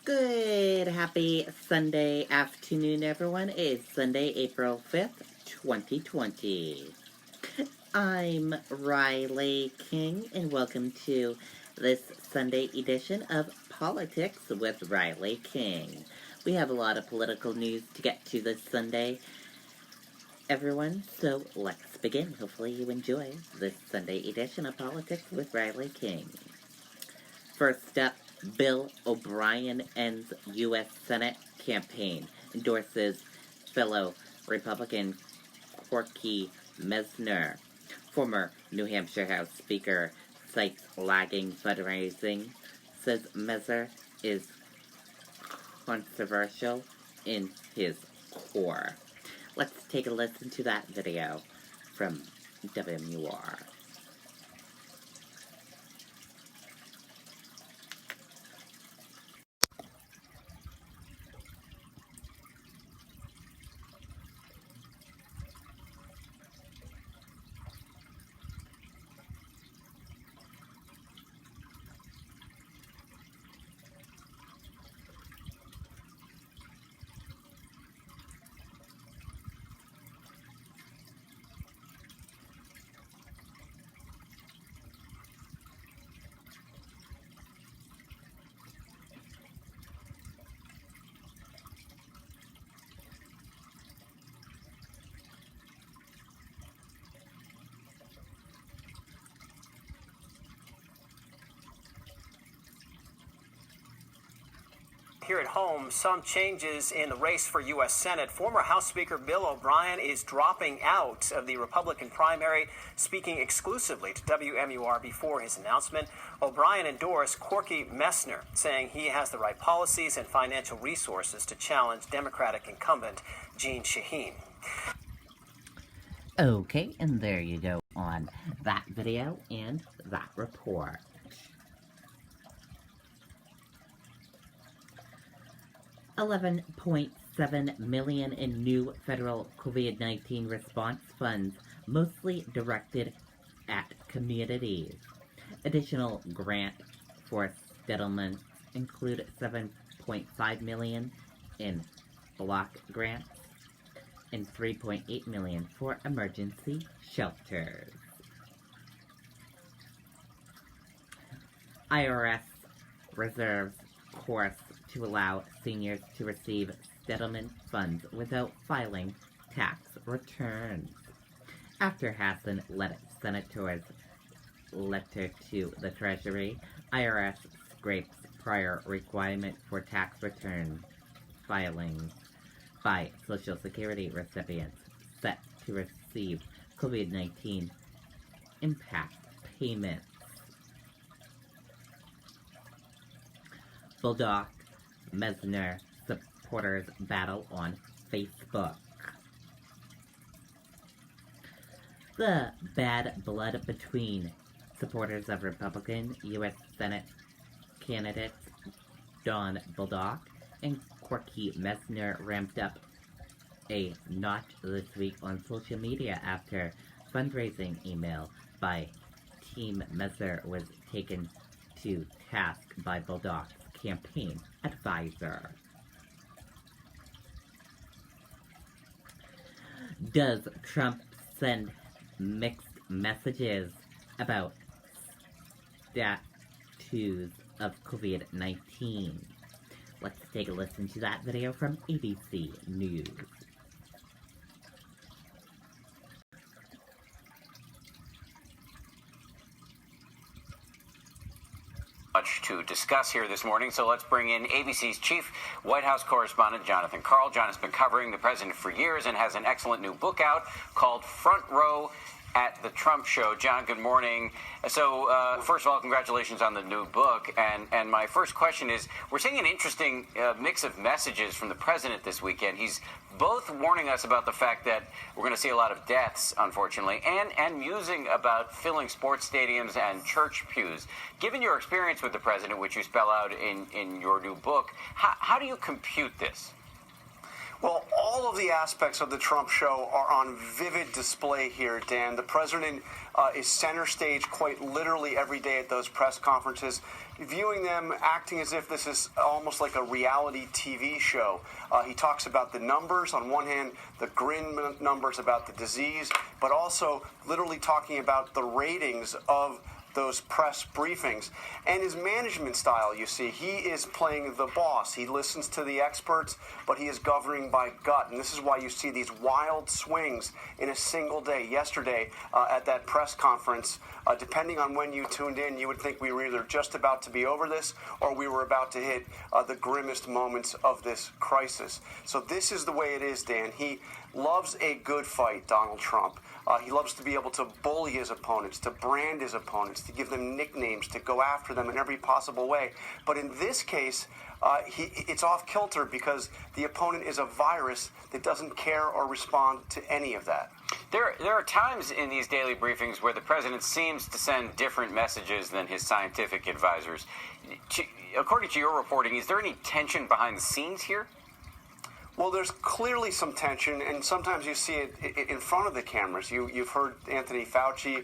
Good, happy Sunday afternoon, everyone. It's Sunday, April 5th, 2020. I'm Riley King, and welcome to this Sunday edition of Politics with Riley King. We have a lot of political news to get to this Sunday, everyone, so let's begin. Hopefully you enjoy this Sunday edition of Politics with Riley King. First up, Bill O'Brien ends U.S. Senate campaign, endorses fellow Republican Corky Messner. Former New Hampshire House Speaker cites lagging fundraising, says Messner is controversial in his core. Let's take a listen to that video from WMUR. Here at home, some changes in the race for U.S. Senate. Former House Speaker Bill O'Brien is dropping out of the Republican primary, speaking exclusively to WMUR before his announcement. O'Brien endorsed Corky Messner, saying he has the right policies and financial resources to challenge Democratic incumbent Jeanne Shaheen. Okay, and there you go on that video and that report. $11.7 million in new federal COVID-19 response funds, mostly directed at communities. Additional grant for settlements include $7.5 million in block grants and $3.8 million for emergency shelters. IRS reserves course to allow seniors to receive settlement funds without filing tax returns. After Hassan led Senators' letter to the Treasury, IRS scrapes prior requirement for tax return filings by Social Security recipients set to receive COVID-19 impact payments. Bulldog Messner supporters battle on Facebook. The bad blood between supporters of Republican U.S. Senate candidates Don Bulldog and Corky Messner ramped up a notch this week on social media after fundraising email by Team Messner was taken to task by Bulldog's campaign advisor. Does Trump send mixed messages about status of COVID-19? Let's take a listen to that video from ABC News. Much to discuss here this morning, so let's bring in ABC's chief White House correspondent, Jonathan Karl. John has been covering the president for years and has an excellent new book out called Front Row at the Trump Show. John, good morning. So, first of all, congratulations on the new book. And my first question is, we're seeing an interesting mix of messages from the president this weekend. He's both warning us about the fact that we're going to see a lot of deaths, unfortunately, and musing about filling sports stadiums and church pews. Given your experience with the president, which you spell out in your new book, how do you compute this? Well, all of the aspects of the Trump show are on vivid display here, Dan. The president is center stage quite literally every day at those press conferences, viewing them acting as if this is almost like a reality TV show. He talks about the numbers, on one hand, the grin numbers about the disease, but also literally talking about the ratings of those press briefings. And his management style, you see, he is playing the boss. He listens to the experts, but he is governing by gut. And this is why you see these wild swings in a single day. Yesterday, at that press conference, depending on when you tuned in, you would think we were either just about to be over this or we were about to hit the grimmest moments of this crisis. So this is the way it is, Dan. He loves a good fight, Donald Trump. He loves to be able to bully his opponents, to brand his opponents, to give them nicknames, to go after them in every possible way. But in this case, it's off kilter because the opponent is a virus that doesn't care or respond to any of that. There are times in these daily briefings where the president seems to send different messages than his scientific advisors. According to your reporting, is there any tension behind the scenes here? Well, there's clearly some tension, and sometimes you see it in front of the cameras. You've heard Anthony Fauci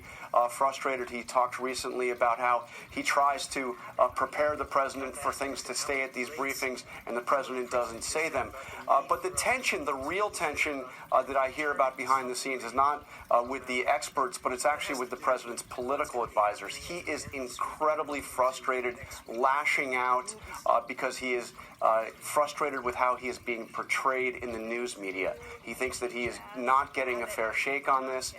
frustrated. He talked recently about how he tries to prepare the president for things to stay at these briefings, and the president doesn't say them. But the tension, the real tension that I hear about behind the scenes is not with the experts, but it's actually with the president's political advisors. He is incredibly frustrated, lashing out because he is frustrated with how he is being portrayed in the news media. He thinks that he is not getting a fair shake on this.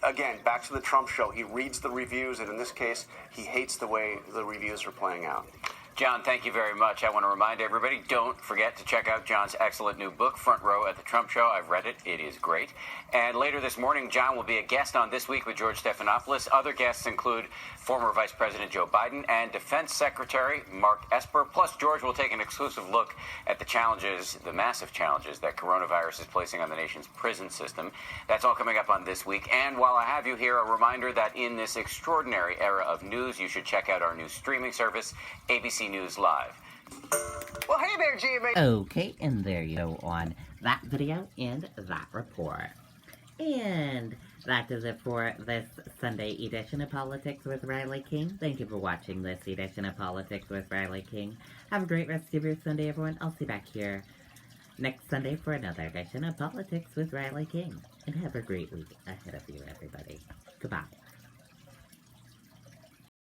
Again, back to the Trump show. He reads the reviews, and in this case, he hates the way the reviews are playing out. John, thank you very much. I want to remind everybody, don't forget to check out John's excellent new book, Front Row at the Trump Show. I've read it. It is great. And later this morning, John will be a guest on This Week with George Stephanopoulos. Other guests include former Vice President Joe Biden and Defense Secretary Mark Esper. Plus, George will take an exclusive look at the challenges, the massive challenges that coronavirus is placing on the nation's prison system. That's all coming up on This Week. And while I have you here, a reminder that in this extraordinary era of news, you should check out our new streaming service, ABC News Live. Well, hey there, GMA. Okay, and there you go on that video and that report. And that does it for this Sunday edition of Politics with Riley King. Thank you for watching this edition of Politics with Riley King. Have a great rest of your Sunday, everyone. I'll see you back here next Sunday for another edition of Politics with Riley King. And have a great week ahead of you, everybody. Goodbye.